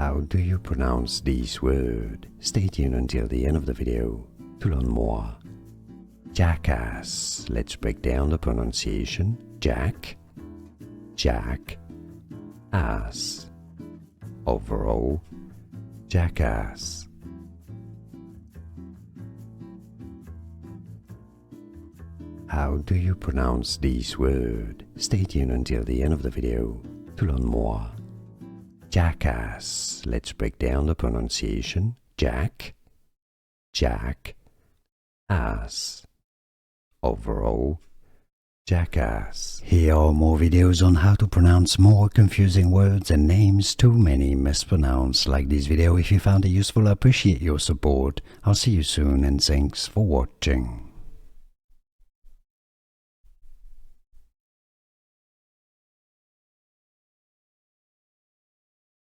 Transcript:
How do you pronounce this word? Stay tuned until the end of the video to learn more. Jackass. Let's break down the pronunciation. Jack, ass. Overall, jackass. How do you pronounce this word? Stay tuned until the end of the video to learn more. Jackass. Let's break down the pronunciation. Jack, ass. Overall, jackass. Here are more videos on how to pronounce more confusing words and names too many mispronounced. Like this video if you found it useful. I appreciate your support. I'll see you soon and thanks for watching.